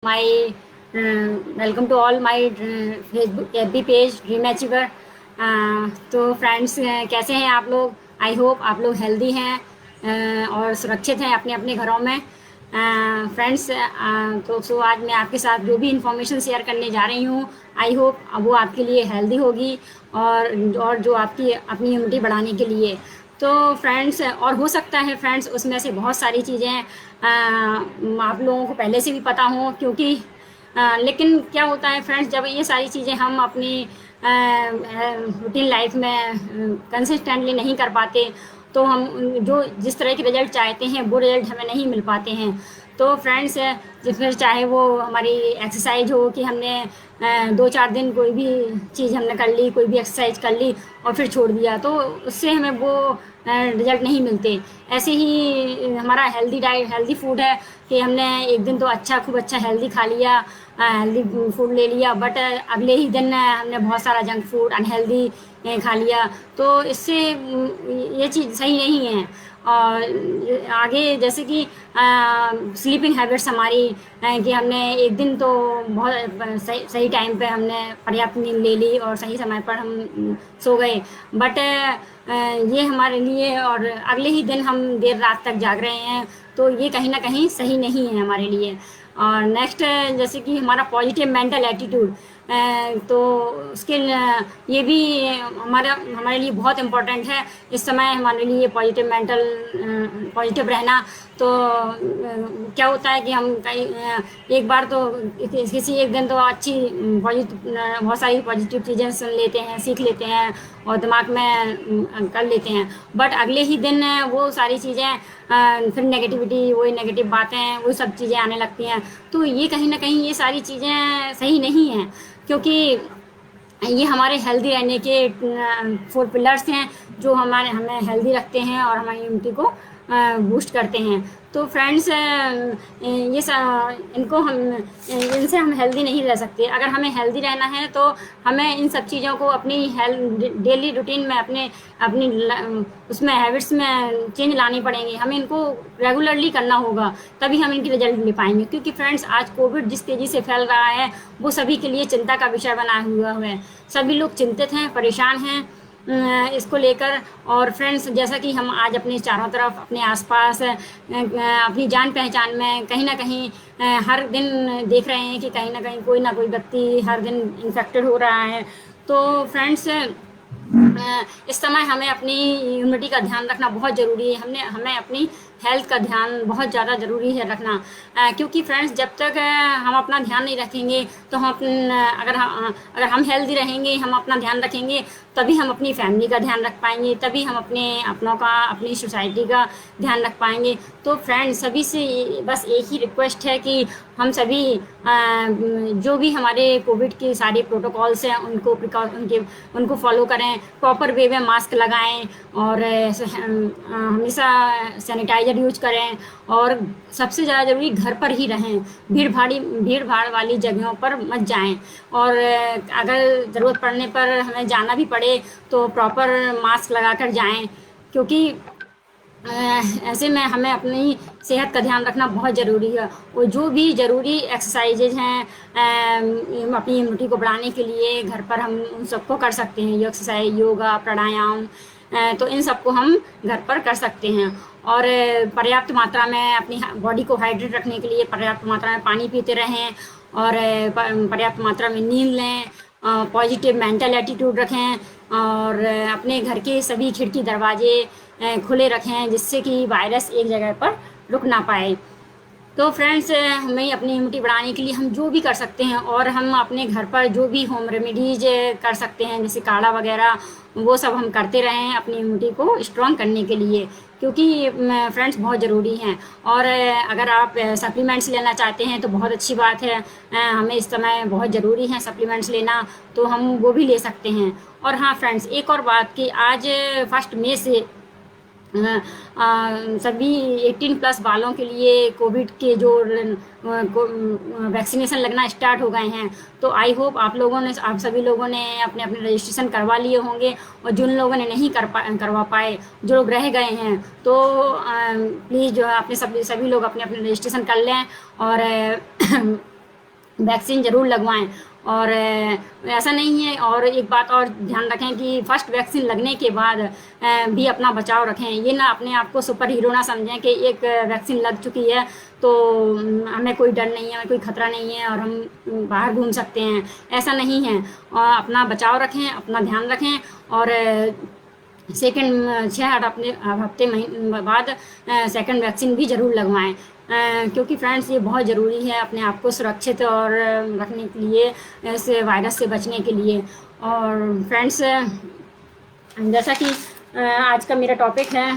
My welcome to all my Facebook FB page dream achiever. तो friends, कैसे हैं आप लोग? आई होप आप लोग हेल्दी हैं और सुरक्षित हैं अपने अपने घरों में। फ्रेंड्स, तो आज मैं आपके साथ जो भी इंफॉर्मेशन शेयर करने जा रही हूँ, आई होप वो आपके लिए हेल्दी होगी और जो आपकी अपनी इम्यूनिटी बढ़ाने के लिए। तो फ्रेंड्स, और हो सकता है फ्रेंड्स उसमें से बहुत सारी चीज़ें आप लोगों को पहले से भी पता हो, क्योंकि लेकिन क्या होता है फ्रेंड्स, जब ये सारी चीज़ें हम अपनी रूटीन लाइफ में कंसिस्टेंटली नहीं कर पाते, तो हम जो जिस तरह के रिजल्ट चाहते हैं वो रिजल्ट हमें नहीं मिल पाते हैं। तो फ्रेंड्स, जिसमें चाहे वो हमारी एक्सरसाइज हो कि हमने 2-4 दिन कोई भी चीज़ हमने कर ली, कोई भी एक्सरसाइज कर ली और फिर छोड़ दिया, तो उससे हमें वो रिजल्ट नहीं मिलते। ऐसे ही हमारा हेल्दी डाइट, हेल्दी फूड है कि हमने एक दिन तो खूब अच्छा हेल्दी खा लिया, हेल्दी फूड ले लिया, बट अगले ही दिन हमने बहुत सारा जंक फूड अनहेल्दी खा लिया, तो इससे ये चीज़ सही नहीं है। और आगे जैसे कि स्लीपिंग हैबिट्स हमारी, कि हमने एक दिन तो बहुत सही सही टाइम पे हमने पर्याप्त नींद ले ली और सही समय पर हम सो गए, बट ये हमारे लिए, और अगले ही दिन हम देर रात तक जाग रहे हैं, तो ये कहीं ना कहीं सही नहीं है हमारे लिए। और नेक्स्ट, जैसे कि हमारा पॉजिटिव मेंटल एटीट्यूड, तो उसके ये भी हमारा हमारे लिए बहुत इम्पोर्टेंट है इस समय हमारे लिए, पॉजिटिव रहना। तो क्या होता है कि हम एक बार तो किसी एक दिन तो अच्छी बहुत सारी पॉजिटिव चीज़ें सुन लेते हैं, सीख लेते हैं और दिमाग में कर लेते हैं, बट अगले ही दिन वो सारी चीज़ें फिर नेगेटिविटी, वही नेगेटिव बातें, वो सब चीज़ें आने लगती हैं। तो ये कहीं ना कहीं ये सारी चीज़ें सही नहीं हैं, क्योंकि ये हमारे हेल्दी रहने के 4 पिलर्स हैं, जो हमें हेल्दी रखते हैं और हमारी इम्यूनिटी को बूस्ट करते हैं। तो फ्रेंड्स, इनसे हम हेल्दी नहीं रह सकते। अगर हमें हेल्दी रहना है तो हमें इन सब चीज़ों को अपनी डेली रूटीन में, अपनी उसमें हैबिट्स में चेंज लानी पड़ेंगी। हमें इनको रेगुलरली करना होगा, तभी हम इनकी रिजल्ट ले पाएंगे। क्योंकि फ्रेंड्स, आज कोविड जिस तेज़ी से फैल रहा है वो सभी के लिए चिंता का विषय बना हुआ है। सभी लोग चिंतित हैं, परेशान हैं इसको लेकर। और फ्रेंड्स, जैसा कि हम आज अपने चारों तरफ, अपने आसपास, अपनी जान पहचान में कहीं ना कहीं हर दिन देख रहे हैं कि कहीं ना कहीं कोई ना कोई व्यक्ति हर दिन इन्फेक्टेड हो रहा है। तो फ्रेंड्स, इस समय हमें अपनी इम्यूनिटी का ध्यान रखना बहुत ज़रूरी है। हमें अपनी हेल्थ का ध्यान बहुत ज़्यादा ज़रूरी है रखना, क्योंकि फ्रेंड्स, जब तक हम अपना ध्यान नहीं रखेंगे तो अगर हम हेल्दी रहेंगे, हम अपना ध्यान रखेंगे, तभी हम अपनी फैमिली का ध्यान रख पाएंगे, तभी हम अपने अपनों का, अपनी सोसाइटी का ध्यान रख पाएंगे। तो फ्रेंड्स, सभी से बस एक ही रिक्वेस्ट है कि हम सभी जो भी हमारे कोविड के सारे प्रोटोकॉल्स हैं उनको फॉलो करें, प्रॉपर वे में मास्क लगाएं और हमेशा सैनिटाइज़र यूज करें, और सबसे ज़्यादा ज़रूरी घर पर ही रहें, भीड़ भाड़ वाली जगहों पर मत जाएं। और अगर ज़रूरत पड़ने पर हमें जाना भी पड़े तो प्रॉपर मास्क लगाकर जाएं, क्योंकि ऐसे में हमें अपनी सेहत का ध्यान रखना बहुत ज़रूरी है। और जो भी ज़रूरी एक्सरसाइजेज हैं अपनी इम्यूनिटी को बढ़ाने के लिए, घर पर हम उन सबको कर सकते हैं। ये एक्सरसाइज, योगा, प्राणायाम, तो इन सबको हम घर पर कर सकते हैं। और पर्याप्त मात्रा में अपनी बॉडी को हाइड्रेट रखने के लिए पर्याप्त मात्रा में पानी पीते रहें, और पर्याप्त मात्रा में नींद लें, पॉजिटिव मेंटल एटीट्यूड रखें, और अपने घर के सभी खिड़की दरवाजे खुले रखें, जिससे कि वायरस एक जगह पर रुक ना पाए। तो फ्रेंड्स, हमें अपनी इम्यूनिटी बढ़ाने के लिए हम जो भी कर सकते हैं, और हम अपने घर पर जो भी होम रेमेडीज कर सकते हैं, जैसे काढ़ा वगैरह, वो सब हम करते रहें अपनी इम्यूनिटी को स्ट्रॉन्ग करने के लिए, क्योंकि फ्रेंड्स बहुत ज़रूरी हैं। और अगर आप सप्लीमेंट्स लेना चाहते हैं तो बहुत अच्छी बात है, हमें इस समय बहुत ज़रूरी है सप्लीमेंट्स लेना, तो हम वो भी ले सकते हैं। और हाँ फ्रेंड्स, एक और बात कि आज 1 मई से सभी 18+ वालों के लिए कोविड के जो वैक्सीनेशन लगना स्टार्ट हो गए हैं। तो आई होप आप सभी लोगों ने अपने अपने रजिस्ट्रेशन करवा लिए होंगे, और जिन लोगों ने नहीं करवा पाए, जो लोग रह गए हैं, तो प्लीज़ जो है अपने सभी लोग अपने अपने रजिस्ट्रेशन कर लें। और वैक्सीन ज़रूर लगवाएं। और ऐसा नहीं है, और एक बात और ध्यान रखें कि फर्स्ट वैक्सीन लगने के बाद भी अपना बचाव रखें। ये ना अपने आप को सुपर हीरो ना समझें कि एक वैक्सीन लग चुकी है तो हमें कोई डर नहीं है, हमें कोई खतरा नहीं है और हम बाहर घूम सकते हैं। ऐसा नहीं है। अपना बचाव रखें, अपना ध्यान रखें, और सेकंड 6 अपने हफ्ते बाद सेकंड वैक्सीन भी ज़रूर लगवाएं। क्योंकि फ्रेंड्स ये बहुत ज़रूरी है अपने आप को सुरक्षित और रखने के लिए, इस वायरस से बचने के लिए। और फ्रेंड्स, जैसा कि आज का मेरा टॉपिक है,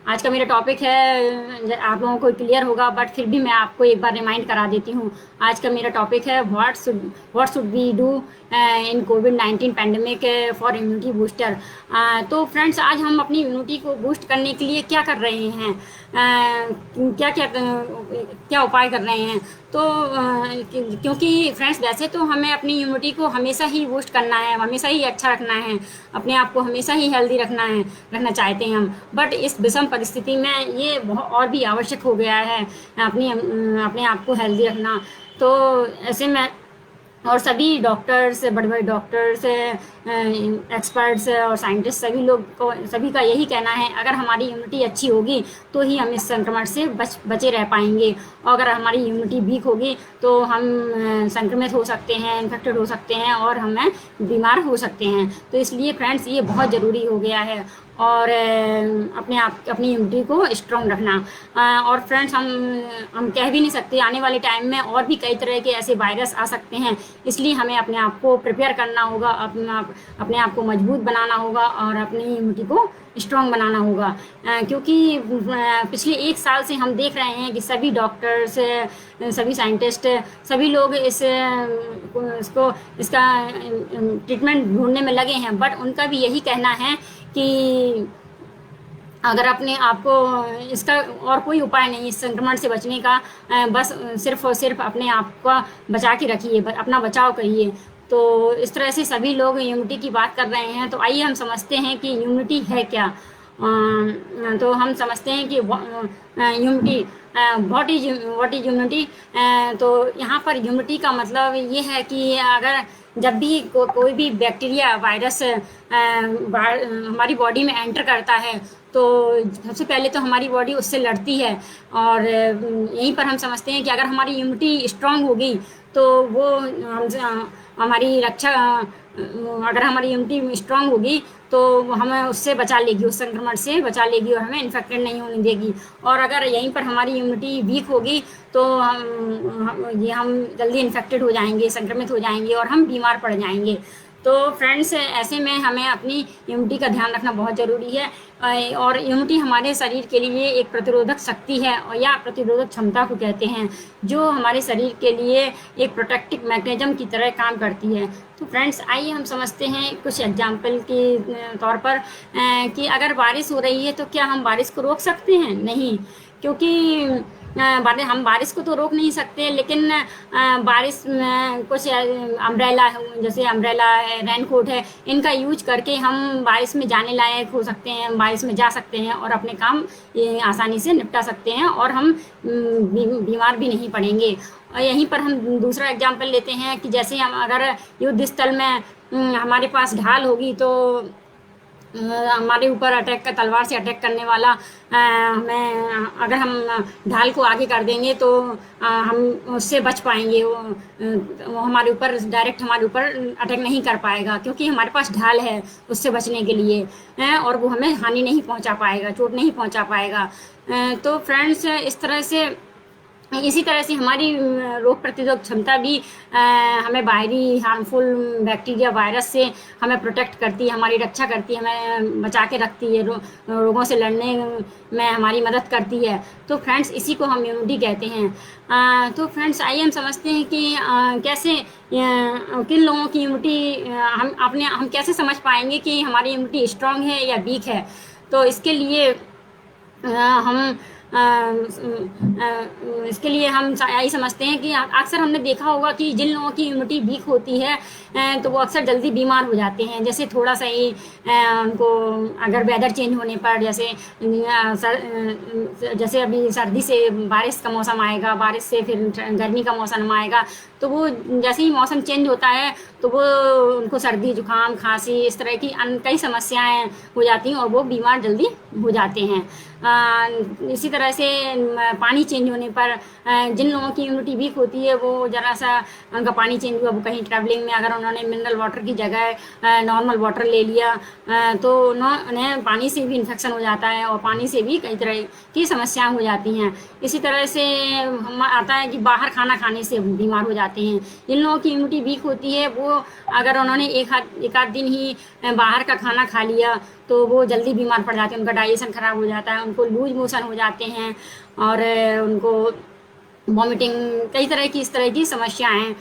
आज का मेरा टॉपिक है, आप लोगों को क्लियर होगा, बट फिर भी मैं आपको एक बार रिमाइंड करा देती हूँ। आज का मेरा टॉपिक है what should we do in कोविड-19 पैंडमिक फॉर इम्यूनिटी बूस्टर। तो फ्रेंड्स, आज हम अपनी इम्यूनिटी को बूस्ट करने के लिए क्या कर रहे हैं, क्या क्या क्या उपाय कर रहे हैं। तो क्योंकि फ्रेंड्स, वैसे तो हमें अपनी इम्यूनिटी को हमेशा ही बूस्ट करना है, हमेशा ही अच्छा रखना है, अपने आप को हमेशा ही हेल्दी रखना चाहते हैं हम। बट इस विषम परिस्थिति में ये बहुत और भी आवश्यक हो गया है अपने आप को हेल्दी रखना। तो ऐसे में, और सभी डॉक्टर्स, बड़े बड़े डॉक्टर्स, एक्सपर्ट्स और साइंटिस्ट, सभी का यही कहना है, अगर हमारी इम्यूनिटी अच्छी होगी तो ही हम इस संक्रमण से बचे रह पाएंगे। और अगर हमारी इम्यूनिटी वीक होगी तो हम संक्रमित हो सकते हैं, इन्फेक्टेड हो सकते हैं और हमें बीमार हो सकते हैं। तो इसलिए फ्रेंड्स, ये बहुत ज़रूरी हो गया है, और अपनी इम्यूनिटी को स्ट्रॉन्ग रखना। और फ्रेंड्स, हम कह भी नहीं सकते, आने वाले टाइम में और भी कई तरह के ऐसे वायरस आ सकते हैं, इसलिए हमें अपने आप को प्रिपेयर करना होगा, अपने आप को मजबूत बनाना होगा और अपनी इम्यूनिटी को स्ट्रॉन्ग बनाना होगा। क्योंकि पिछले 1 साल से हम देख रहे हैं कि सभी डॉक्टर्स, सभी साइंटिस्ट, सभी लोग इसका ट्रीटमेंट ढूंढने में लगे हैं। बट उनका भी यही कहना है कि अगर अपने आप को, इसका और कोई उपाय नहीं इस संक्रमण से बचने का, बस सिर्फ और सिर्फ अपने आप को बचा के रखिए, अपना बचाव करिए। तो इस तरह से सभी लोग इम्यूनिटी की बात कर रहे हैं। तो आइए हम समझते हैं कि इम्यूनिटी है क्या। तो हम समझते हैं कि इम्यूनिटी, व्हाट इज इम्यूनिटी। तो यहाँ पर इम्यूनिटी का मतलब ये है कि अगर जब भी कोई भी बैक्टीरिया, वायरस हमारी बॉडी में एंटर करता है तो सबसे पहले तो हमारी बॉडी उससे लड़ती है। और यहीं पर हम समझते हैं कि अगर हमारी इम्यूनिटी स्ट्रांग होगी तो वो हमारी रक्षा, अगर हमारी इम्यूनिटी स्ट्रांग होगी तो हमें उससे बचा लेगी, उस संक्रमण से बचा लेगी और हमें इन्फेक्टेड नहीं होने देगी। और अगर यहीं पर हमारी इम्यूनिटी वीक होगी तो हम जल्दी इन्फेक्टेड हो जाएंगे, संक्रमित हो जाएंगे और हम बीमार पड़ जाएंगे। तो फ्रेंड्स, ऐसे में हमें अपनी इम्यूनिटी का ध्यान रखना बहुत ज़रूरी है। और इम्यूनिटी हमारे शरीर के लिए एक प्रतिरोधक शक्ति है, और या प्रतिरोधक क्षमता को कहते हैं, जो हमारे शरीर के लिए एक प्रोटेक्टिव मैकेनिज्म की तरह काम करती है। तो फ्रेंड्स, आइए हम समझते हैं कुछ एग्जाम्पल के तौर पर कि अगर बारिश हो रही है तो क्या हम बारिश को रोक सकते हैं? नहीं, क्योंकि हम बारिश को तो रोक नहीं सकते, लेकिन बारिश में कुछ अम्ब्रेला, जैसे अम्ब्रेला है, रेनकोट है, इनका यूज करके हम बारिश में जाने लायक हो सकते हैं, बारिश में जा सकते हैं और अपने काम आसानी से निपटा सकते हैं और हम बीमार भी नहीं पड़ेंगे। और यहीं पर हम दूसरा एग्जाम्पल लेते हैं कि जैसे हम अगर युद्ध स्थल में हमारे पास ढाल होगी तो हमारे ऊपर तलवार से अटैक करने वाला, हमें अगर हम ढाल को आगे कर देंगे तो हम उससे बच पाएंगे। वो हमारे ऊपर डायरेक्ट हमारे ऊपर अटैक नहीं कर पाएगा, क्योंकि हमारे पास ढाल है उससे बचने के लिए, और वो हमें हानि नहीं पहुंचा पाएगा, चोट नहीं पहुंचा पाएगा। तो फ्रेंड्स, इसी तरह से हमारी रोग प्रतिरोधक क्षमता भी हमें बाहरी हार्मफुल बैक्टीरिया, वायरस से हमें प्रोटेक्ट करती है, हमारी रक्षा करती है, हमें बचा के रखती है, रोगों से लड़ने में हमारी मदद करती है। तो फ्रेंड्स, इसी को हम इम्यूनिटी कहते हैं। तो फ्रेंड्स, आइए हम समझते हैं कि कैसे किन लोगों की इम्यूनिटी, हम कैसे समझ पाएंगे कि हमारी इम्यूनिटी स्ट्रांग है या वीक है। तो इसके लिए हम इसके लिए हम यही समझते हैं कि अक्सर हमने देखा होगा कि जिन लोगों की इम्यूनिटी वीक होती है तो वो अक्सर जल्दी बीमार हो जाते हैं। जैसे थोड़ा सा ही उनको अगर वेदर चेंज होने पर, जैसे अभी सर्दी से बारिश का मौसम आएगा, बारिश से फिर गर्मी का मौसम आएगा, तो वो जैसे ही मौसम चेंज होता है तो वो उनको सर्दी जुकाम खांसी इस तरह की कई समस्याएं हो जाती हैं और वो बीमार जल्दी हो जाते हैं। इसी तरह से पानी चेंज होने पर जिन लोगों की इम्यूनिटी वीक होती है वो ज़रा सा उनका पानी चेंज हुआ, वो कहीं ट्रैवलिंग में अगर उन्होंने मिनरल वाटर की जगह नॉर्मल वाटर ले लिया तो उन्हें पानी से भी इन्फेक्शन हो जाता है और पानी से भी कई तरह की समस्याएं हो जाती हैं। इसी तरह से हम आता है कि बाहर खाना खाने से बीमार हो जाते हैं। जिन लोगों की इम्यूनिटी वीक होती है वो अगर उन्होंने एक आध दिन ही बाहर का खाना खा लिया तो वो जल्दी बीमार पड़ जाते हैं, उनका डाइजेशन ख़राब हो जाता है, उनको लूज मोशन हो जाते हैं और उनको वॉमिटिंग कई तरह की इस तरह की समस्याएं,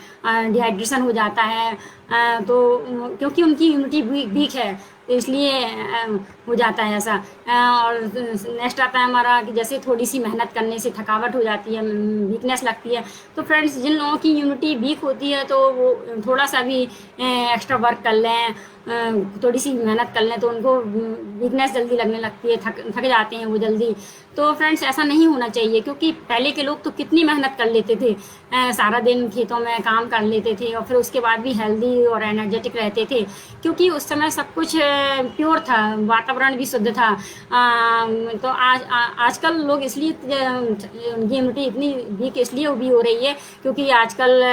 डिहाइड्रेशन हो जाता है। तो क्योंकि उनकी इम्यूनिटी वीक है तो इसलिए हो जाता है ऐसा। और नेक्स्ट आता है हमारा कि जैसे थोड़ी सी मेहनत करने से थकावट हो जाती है, वीकनेस लगती है। तो फ्रेंड्स जिन लोगों की इम्यूनिटी वीक होती है तो वो थोड़ा सा भी एक्स्ट्रा वर्क कर लें, थोड़ी सी मेहनत कर लें तो उनको वीकनेस जल्दी लगने लगती है, थक जाते हैं वो जल्दी। तो फ्रेंड्स ऐसा नहीं होना चाहिए, क्योंकि पहले के लोग तो कितनी मेहनत कर लेते थे, सारा दिन खेतों में काम कर लेते थे और फिर उसके बाद भी हेल्दी और एनर्जेटिक रहते थे, क्योंकि उस समय सब कुछ प्योर था, वातावरण भी शुद्ध था। तो आजकल लोग इसलिए उनकी इम्यूनिटी इतनी वीक इसलिए भी हो रही है क्योंकि आजकल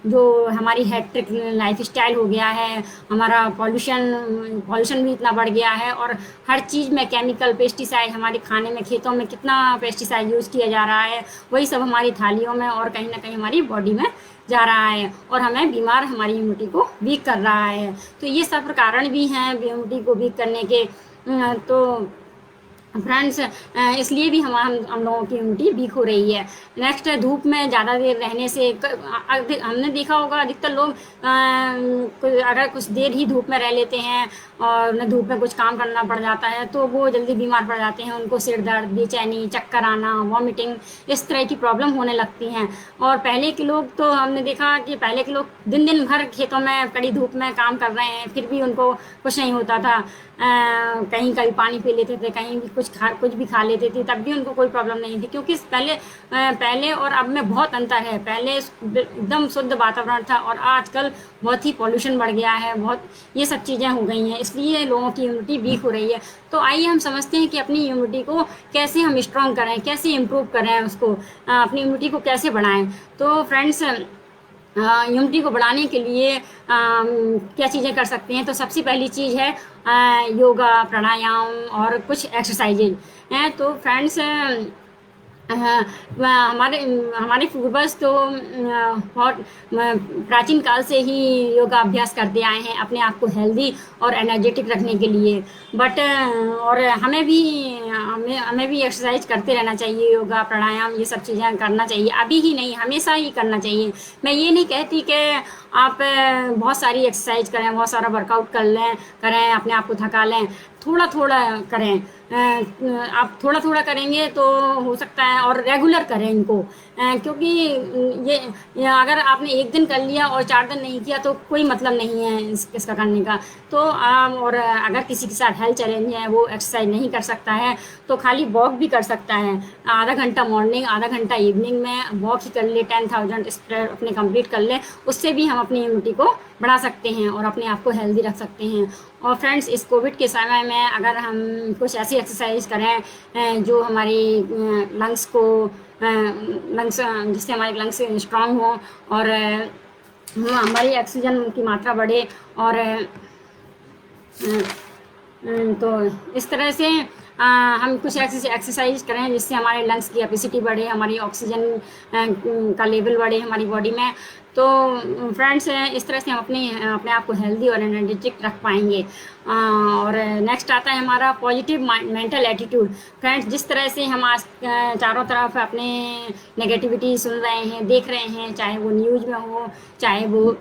जो हमारी हैट्रिक लाइफ स्टाइल हो गया है, हमारा पॉल्यूशन भी इतना बढ़ गया है और हर चीज़ में केमिकल, पेस्टिसाइड, हमारे खाने में, खेतों में कितना पेस्टिसाइड यूज़ किया जा रहा है, वही सब हमारी थालियों में और कहीं ना कहीं हमारी बॉडी में जा रहा है और हमें बीमार, हमारी इम्यूनिटी को वीक कर रहा है। तो ये सब कारण भी हैं इम्यूनिटी को वीक करने के। तो फ्रेंड्स इसलिए भी हम लोगों की इम्यूनिटी वीक हो रही है। नेक्स्ट है धूप में ज़्यादा देर रहने से। हमने देखा होगा अधिकतर लोग अगर कुछ देर ही धूप में रह लेते हैं और उन्हें धूप में कुछ काम करना पड़ जाता है तो वो जल्दी बीमार पड़ जाते हैं, उनको सिर दर्द, बेचैनी, चक्कर आना, वॉमिटिंग इस तरह की प्रॉब्लम होने लगती हैं। और पहले के लोग तो हमने देखा कि पहले के लोग दिन दिन भर खेतों में कड़ी धूप में काम कर रहे हैं फिर भी उनको कुछ नहीं होता था। कहीं कभी पानी पी लेते थे, कहीं भी कुछ भी खा लेते थे, तब भी उनको कोई प्रॉब्लम नहीं थी, क्योंकि पहले और अब में बहुत अंतर है। पहले एकदम शुद्ध वातावरण था और आजकल बहुत ही पॉल्यूशन बढ़ गया है, बहुत ये सब चीज़ें हो गई हैं, इसलिए लोगों की इम्यूनिटी वीक हो रही है। तो आइए हम समझते हैं कि अपनी इम्यूनिटी को कैसे हम स्ट्रॉन्ग करें, कैसे इम्प्रूव करें, उसको अपनी इम्यूनिटी को कैसे बढ़ाएं। तो फ्रेंड्स इम्यूनिटी को बढ़ाने के लिए क्या चीज़ें कर सकते हैं। तो सबसे पहली चीज़ है योगा, प्राणायाम और कुछ एक्सरसाइजेज हैं। तो फ्रेंड्स हमारे पूर्वज तो बहुत प्राचीन काल से ही योगा अभ्यास करते आए हैं अपने आप को हेल्दी और एनर्जेटिक रखने के लिए। बट और हमें भी एक्सरसाइज करते रहना चाहिए, योगा, प्राणायाम ये सब चीज़ें करना चाहिए, अभी ही नहीं हमेशा ही करना चाहिए। मैं ये नहीं कहती कि आप बहुत सारी एक्सरसाइज करें, बहुत सारा वर्कआउट करें, अपने आप को थका लें, थोड़ा थोड़ा करें। आप थोड़ा थोड़ा करेंगे तो हो सकता है, और रेगुलर करें इनको, क्योंकि ये अगर आपने एक दिन कर लिया और 4 दिन नहीं किया तो कोई मतलब नहीं है इसका करने का। तो और अगर किसी के साथ हेल्थ चैलेंज है, वो एक्सरसाइज नहीं कर सकता है तो खाली वॉक भी कर सकता है। आधा घंटा मॉर्निंग, आधा घंटा इवनिंग में वॉक ही कर ले, 10,000 स्टेप अपने कंप्लीट कर ले, उससे भी हम अपनी इम्यूनिटी को बढ़ा सकते हैं और अपने आप को हेल्दी रख सकते हैं। और फ्रेंड्स इस कोविड के समय में अगर हम कुछ ऐसी एक्सरसाइज करें जो हमारी लंग्स जिससे हमारे लंग्स स्ट्रांग हो और हमारी ऑक्सीजन की मात्रा बढ़े, और तो इस तरह से हम कुछ एक्सरसाइज करें जिससे हमारे लंग्स की कैपेसिटी बढ़े, हमारी ऑक्सीजन का लेवल बढ़े हमारी बॉडी में। तो फ्रेंड्स इस तरह से हम अपने आप को हेल्दी और एनर्जेटिक रख पाएंगे। और नेक्स्ट आता है हमारा पॉजिटिव मेंटल एटीट्यूड। फ्रेंड्स जिस तरह से हम आज चारों तरफ अपने नेगेटिविटी सुन रहे हैं, देख रहे हैं, चाहे वो न्यूज़ में हो, चाहे वो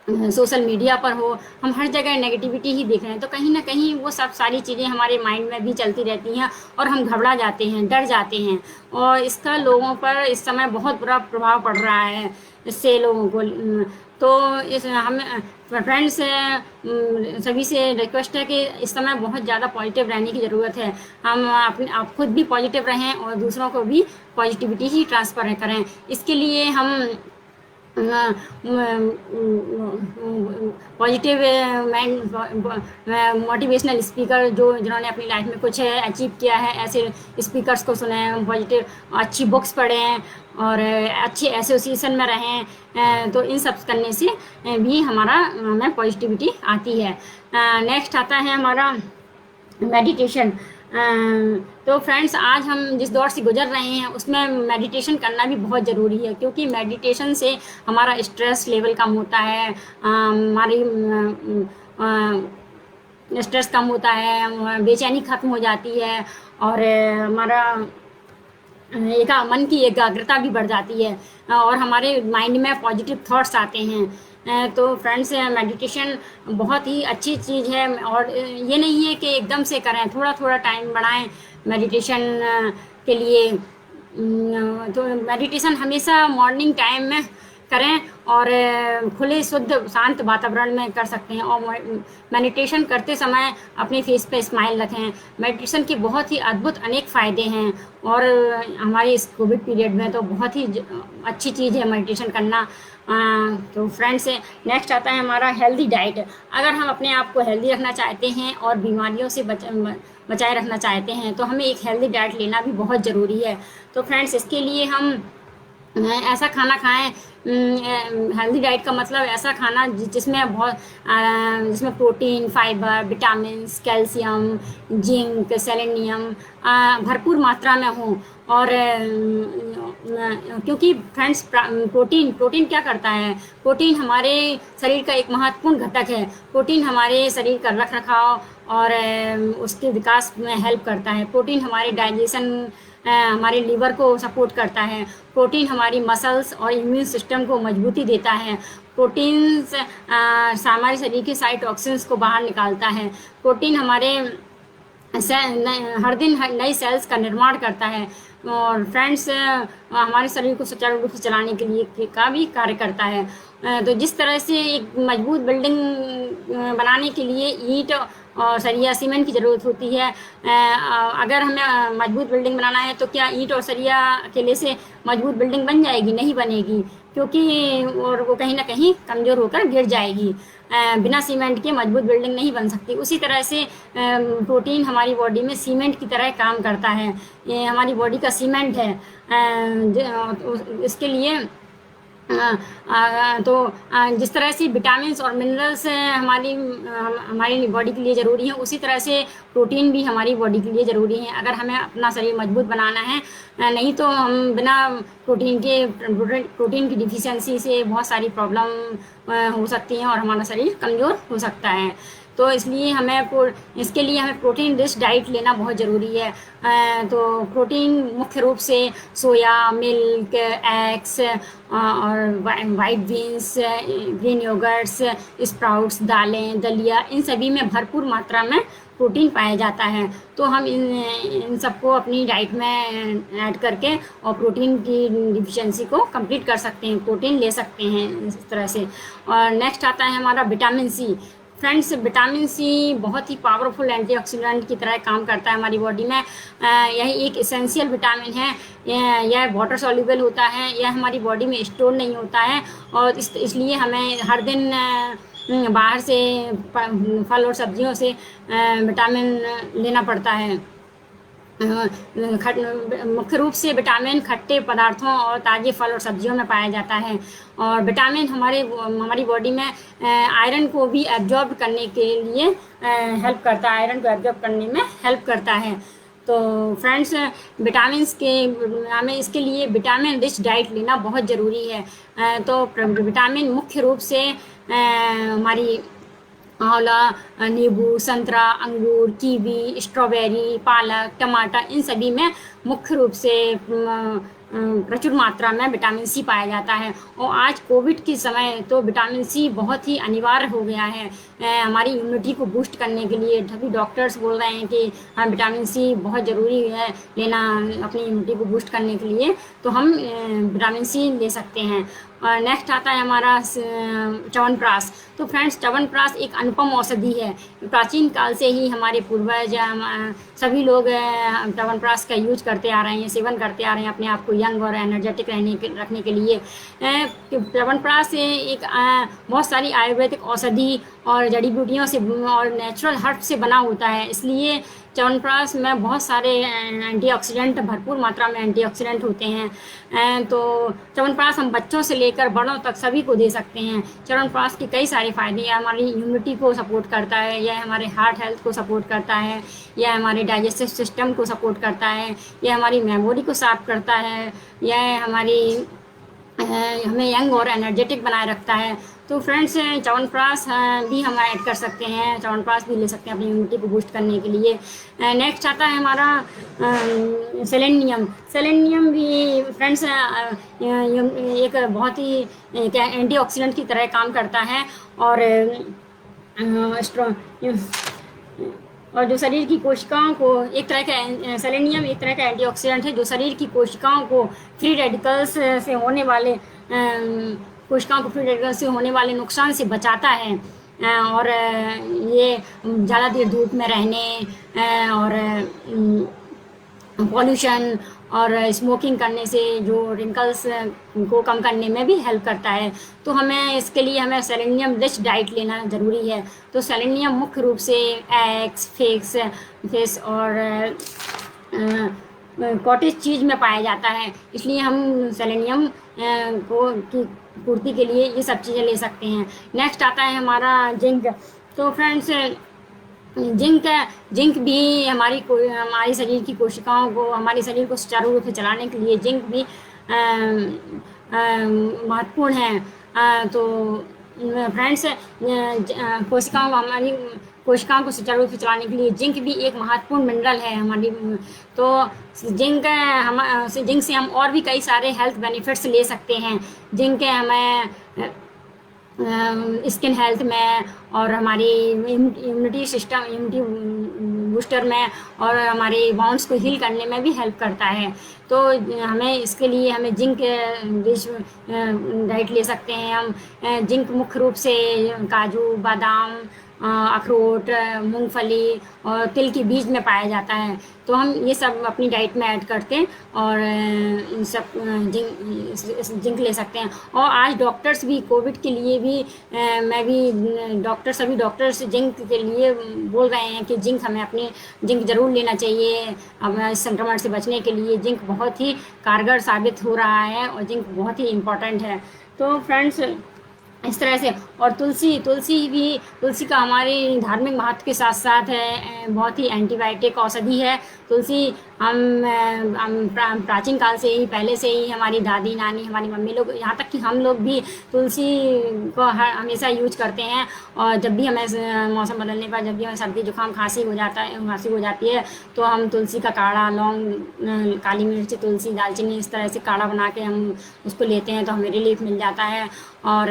सोशल मीडिया पर हो, हम हर जगह नेगेटिविटी ही देख रहे हैं, तो कहीं ना कहीं वो सब सारी चीज़ें हमारे माइंड में भी चलती रहती हैं और हम घबरा जाते हैं, डर जाते हैं, और इसका लोगों पर इस समय बहुत बुरा प्रभाव पड़ रहा है। इससे लोगों को तो इस हम फ्रेंड्स सभी से रिक्वेस्ट है कि इस समय बहुत ज़्यादा पॉजिटिव रहने की ज़रूरत है। हम अपने आप खुद भी पॉजिटिव रहें और दूसरों को भी पॉजिटिविटी ही ट्रांसफ़र करें। इसके लिए हम पॉजिटिव मोटिवेशनल स्पीकर जिन्होंने अपनी लाइफ में कुछ अचीव किया है, ऐसे स्पीकर्स को सुने, पॉजिटिव अच्छी बुक्स पढ़ें और अच्छे एसोसिएशन में रहें, तो इन सब करने से भी हमें पॉजिटिविटी आती है। नेक्स्ट आता है हमारा मेडिटेशन। तो फ्रेंड्स, आज हम जिस दौर से गुजर रहे हैं उसमें मेडिटेशन करना भी बहुत ज़रूरी है, क्योंकि मेडिटेशन से हमारा स्ट्रेस लेवल कम होता है, हमारी स्ट्रेस कम होता है, बेचैनी ख़त्म हो जाती है, और हमारा मन की एकाग्रता भी बढ़ जाती है, और हमारे माइंड में पॉजिटिव थॉट्स आते हैं। तो फ्रेंड्स, मेडिटेशन बहुत ही अच्छी चीज़ है, और ये नहीं है कि एकदम से करें, थोड़ा थोड़ा टाइम बढ़ाएं मेडिटेशन के लिए। तो मेडिटेशन हमेशा मॉर्निंग टाइम में करें, और खुले शुद्ध शांत वातावरण में कर सकते हैं, और मेडिटेशन करते समय अपने फेस पे स्माइल रखें। मेडिटेशन के बहुत ही अद्भुत अनेक फ़ायदे हैं, और हमारे इस कोविड पीरियड में तो बहुत ही अच्छी चीज़ है मेडिटेशन करना। तो फ्रेंड्स, नेक्स्ट आता है हमारा हेल्दी डाइट। अगर हम अपने आप को हेल्दी रखना चाहते हैं और बीमारियों से बचाए रखना चाहते हैं, तो हमें एक हेल्दी डाइट लेना भी बहुत ज़रूरी है। तो फ्रेंड्स, इसके लिए हम ऐसा खाना खाएं, हेल्दी डाइट का मतलब ऐसा खाना जिसमें protein, fibre, vitamins, calcium, zinc, selenium भरपूर मात्रा में हो। और क्योंकि फ्रेंड्स, प्रोटीन क्या करता है? प्रोटीन हमारे शरीर का एक महत्वपूर्ण घटक है। प्रोटीन हमारे शरीर का रख रखाव और उसके विकास में हेल्प करता है। प्रोटीन हमारे डाइजेशन, हमारे लीवर को सपोर्ट करता है। प्रोटीन हमारी मसल्स और इम्यून सिस्टम को मजबूती देता है। प्रोटीन्स हमारे शरीर के सारे टॉक्सिन्स को बाहर निकालता है। प्रोटीन हर दिन नई सेल्स का निर्माण करता है, और फ्रेंड्स हमारे शरीर को सुचारू रूप से चलाने के लिए का भी कार्य करता है। तो जिस तरह से एक मजबूत बिल्डिंग बनाने के लिए ईंट और सरिया सीमेंट की ज़रूरत होती है, अगर हमें मजबूत बिल्डिंग बनाना है तो क्या ईंट और सरिया अकेले से मजबूत बिल्डिंग बन जाएगी? नहीं बनेगी, क्योंकि और वो कहीं ना कहीं कमज़ोर होकर गिर जाएगी। बिना सीमेंट के मजबूत बिल्डिंग नहीं बन सकती। उसी तरह से प्रोटीन हमारी बॉडी में सीमेंट की तरह काम करता है। ये हमारी बॉडी का सीमेंट है। इसके लिए जिस तरह से विटामिन्स और मिनरल्स हमारी बॉडी के लिए ज़रूरी हैं, उसी तरह से प्रोटीन भी हमारी बॉडी के लिए ज़रूरी है। अगर हमें अपना शरीर मजबूत बनाना है, नहीं तो हम बिना प्रोटीन की डिफिशियंसी से बहुत सारी प्रॉब्लम हो सकती हैं और हमारा शरीर कमज़ोर हो सकता है। तो इसलिए इसके लिए हमें प्रोटीन रिच डाइट लेना बहुत ज़रूरी है। तो प्रोटीन मुख्य रूप से सोया, मिल्क, एग्स और white beans, green yoghurts, sprouts, दालें, दलिया, इन सभी में भरपूर मात्रा में प्रोटीन पाया जाता है। तो हम इन सबको अपनी डाइट में ऐड करके और प्रोटीन की डिफिशियंसी को कंप्लीट कर सकते हैं, प्रोटीन ले सकते हैं इस तरह से। और नेक्स्ट आता है हमारा vitamin C. Friends, vitamin C बहुत ही पावरफुल एंटीऑक्सीडेंट की तरह काम करता है हमारी बॉडी में। यह एक एसेंशियल विटामिन है। यह वाटर सॉल्युबल होता है, यह हमारी बॉडी में स्टोर नहीं होता है, और इसलिए हमें हर दिन बाहर से फल और सब्जियों से विटामिन लेना पड़ता है। मुख्य रूप से विटामिन खट्टे पदार्थों और ताज़े फल और सब्जियों में पाया जाता है। और विटामिन हमारी बॉडी में आयरन को भी एब्जॉर्ब करने के लिए हेल्प करता है, आयरन को एब्जॉर्ब करने में हेल्प करता है। तो फ्रेंड्स, हमें इसके लिए विटामिन रिच डाइट लेना बहुत ज़रूरी है। तो विटामिन मुख्य रूप से हमारी आंवला, नींबू, संतरा, अंगूर, कीवी, स्ट्रॉबेरी, पालक, टमाटर, इन सभी में मुख्य रूप से प्रचुर मात्रा में विटामिन सी पाया जाता है। और आज कोविड के समय तो विटामिन सी बहुत ही अनिवार्य हो गया है हमारी इम्यूनिटी को बूस्ट करने के लिए। सभी डॉक्टर्स बोल रहे हैं कि हाँ, विटामिन सी बहुत ज़रूरी है लेना अपनी इम्यूनिटी को बूस्ट करने के लिए, तो हम विटामिन सी ले सकते हैं। नेक्स्ट आता है हमारा च्यवनप्राश। तो फ्रेंड्स, च्यवनप्राश एक अनुपम औषधि है। प्राचीन काल से ही हमारे पूर्वज सभी लोग च्यवनप्राश का यूज करते आ रहे हैं, सेवन करते आ रहे हैं अपने आप को यंग और एनर्जेटिक रखने के लिए। च्यवनप्राश एक बहुत सारी आयुर्वेदिक औषधि और जड़ी बूटियों से और नेचुरल हर्ब से बना होता है, इसलिए च्यवनप्राश में बहुत सारे एंटीऑक्सीडेंट, भरपूर मात्रा में एंटीऑक्सीडेंट होते हैं। तो च्यवनप्राश हम बच्चों से लेकर बड़ों तक सभी को दे सकते हैं। च्यवनप्राश के कई सारे फ़ायदे हैं। हमारी इम्यूनिटी को सपोर्ट करता है, यह हमारे हार्ट हेल्थ को सपोर्ट करता है, यह हमारे डाइजेस्टिव सिस्टम को सपोर्ट करता है, यह हमारी मेमोरी को साफ करता है, यह हमें यंग और एनर्जेटिक बनाए रखता है। तो फ्रेंड्स, च्यवनप्राश भी हम ऐड कर सकते हैं, च्यवनप्राश भी ले सकते हैं अपनी इम्यूनिटी को बूस्ट करने के लिए। नेक्स्ट आता है हमारा सेलेनियम। सेलेनियम भी फ्रेंड्स एक बहुत ही एंटीऑक्सीडेंट की तरह काम करता है और और जो शरीर की कोशिकाओं को एक तरह का सेलेनियम एक तरह का एंटीऑक्सीडेंट है जो शरीर की कोशिकाओं को फ्री रेडिकल्स से होने वाले नुकसान से बचाता है। और ये ज़्यादा देर धूप में रहने और पॉल्यूशन और स्मोकिंग करने से जो रिंकल्स को कम करने में भी हेल्प करता है। तो इसके लिए हमें सेलेनियम रिच डाइट लेना ज़रूरी है। तो सेलेनियम मुख्य रूप से एग्स, फिश और कॉटेज चीज़ में पाया जाता है, इसलिए हम सेलेनियम की पूर्ति के लिए ये सब चीज़ें ले सकते हैं। नेक्स्ट आता है हमारा जिंक। तो फ्रेंड्स, जिंक भी हमारी शरीर की कोशिकाओं को, हमारे शरीर को सुचारू रूप से चलाने के लिए जिंक भी महत्वपूर्ण है। तो फ्रेंड्स, हमारी कोशिकाओं को सुचारू रूप से चलाने के लिए जिंक भी एक महत्वपूर्ण मिनरल है हमारी। तो जिंक से हम और भी कई सारे हेल्थ बेनिफिट्स ले सकते हैं। जिंक हमें स्किन हेल्थ में और हमारी इम्यूनिटी बूस्टर में और हमारे बाउंड्स को हील करने में भी हेल्प करता है। तो इसके लिए हमें जिंक रिच डाइट ले सकते हैं। हम जिंक मुख्य रूप से काजू, बादाम, अखरोट, मूंगफली और तिल के बीज में पाया जाता है। तो हम ये सब अपनी डाइट में ऐड करके और इन सब जिंक ले सकते हैं। और आज डॉक्टर्स भी कोविड के लिए भी सभी डॉक्टर्स जिंक के लिए बोल रहे हैं कि हमें जिंक ज़रूर लेना चाहिए। अब संक्रमण से बचने के लिए जिंक बहुत ही कारगर साबित हो रहा है और जिंक बहुत ही इम्पॉर्टेंट है। तो फ्रेंड्स, इस तरह से। और तुलसी का हमारे धार्मिक महत्व के साथ साथ बहुत ही एंटीबायोटिक औषधि है। तुलसी हम प्राचीन काल से ही, पहले से ही हमारी दादी, नानी, हमारी मम्मी लोग, यहाँ तक कि हम लोग भी तुलसी को हमेशा यूज करते हैं। और जब भी हमें मौसम बदलने पर, जब भी हमें सर्दी जुकाम खांसी हो जाती है तो हम तुलसी का काढ़ा, लौंग, काली मिर्च, तुलसी, दालचीनी, इस तरह से काढ़ा बना के हम उसको लेते हैं तो हमें रिलीफ मिल जाता है। और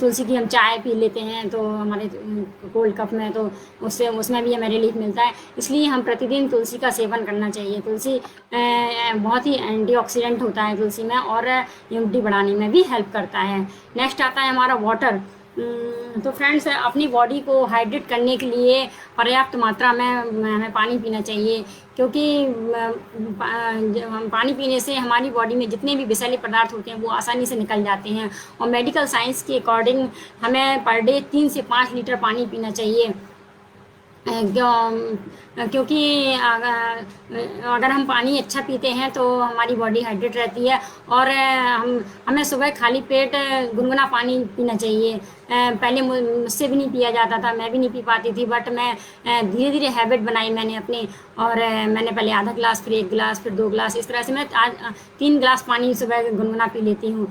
तुलसी की हम चाय पी लेते हैं तो हमारे कोल्ड कफ में, तो उसमें भी हमें रिलीफ मिलता है। इसलिए हम प्रतिदिन तुलसी का सेवन करना चाहिए। तुलसी बहुत ही एंटीऑक्सीडेंट होता है तुलसी में और इम्यूनिटी बढ़ाने में भी हेल्प करता है। नेक्स्ट आता है हमारा वाटर। तो फ्रेंड्स, अपनी बॉडी को हाइड्रेट करने के लिए पर्याप्त मात्रा में हमें पानी पीना चाहिए, क्योंकि पानी पीने से हमारी बॉडी में जितने भी विषैले पदार्थ होते हैं वो आसानी से निकल जाते हैं। और मेडिकल साइंस के अकॉर्डिंग हमें पर डे 3 से 5 लीटर पानी पीना चाहिए। क्योंकि अगर हम पानी अच्छा पीते हैं तो हमारी बॉडी हाइड्रेट रहती है। और हमें सुबह खाली पेट गुनगुना पानी पीना चाहिए। पहले मुझसे भी नहीं पिया जाता था, मैं भी नहीं पी पाती थी, बट मैं धीरे धीरे हैबिट बनाई मैंने अपनी। और मैंने पहले आधा गिलास, फिर 1 गिलास, फिर 2 गिलास, इस तरह से मैं आज 3 गिलास पानी सुबह गुनगुना पी लेती हूँ।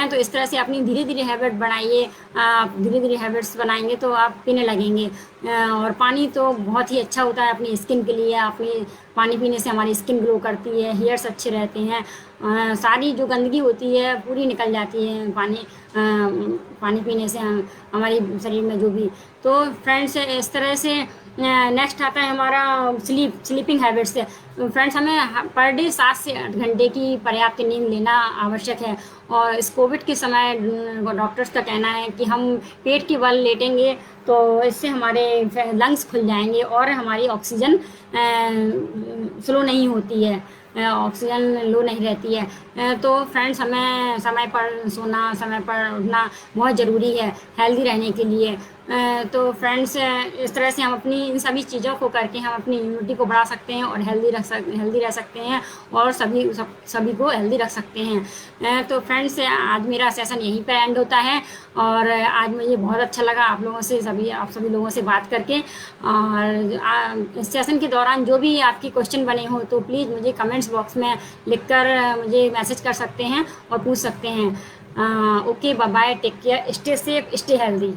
तो इस तरह से अपनी धीरे धीरे हैबिट बनाइए। आप धीरे धीरे हैबिट्स बनाएंगे तो आप पीने लगेंगे। और पानी तो बहुत ही अच्छा होता है अपनी अपनी स्किन के लिए। अपनी पानी पीने से हमारी स्किन ग्लो करती है, हेयर्स अच्छे रहते हैं, सारी जो गंदगी होती है पूरी निकल जाती है पानी पीने से हमारे शरीर में जो भी। तो फ्रेंड्स इस तरह से नेक्स्ट आता है हमारा स्लीपिंग हैबिट्स है। फ्रेंड्स हमें पर डे 7 से 8 घंटे की पर्याप्त नींद लेना आवश्यक है। और इस कोविड के समय डॉक्टर्स का कहना है कि हम पेट के बल लेटेंगे तो इससे हमारे लंग्स खुल जाएंगे और हमारी ऑक्सीजन स्लो नहीं होती है, ऑक्सीजन लो नहीं रहती है। तो फ्रेंड्स हमें समय पर सोना, समय पर उठना बहुत ज़रूरी है हेल्दी रहने के लिए। तो फ्रेंड्स इस तरह से हम अपनी इन सभी चीज़ों को करके हम अपनी इम्यूनिटी को बढ़ा सकते हैं और हेल्दी रह सकते हैं और सभी को हेल्दी रख सकते हैं। तो फ्रेंड्स आज मेरा सेशन यहीं पर एंड होता है और आज मुझे बहुत अच्छा लगा आप सभी लोगों से बात करके। और इस सेशन के दौरान जो भी आपकी क्वेश्चन बने हो तो प्लीज़ मुझे कमेंट्स बॉक्स में लिखकर मुझे मैसेज कर सकते हैं और पूछ सकते हैं। Okay, bye bye, take care, stay safe, stay healthy.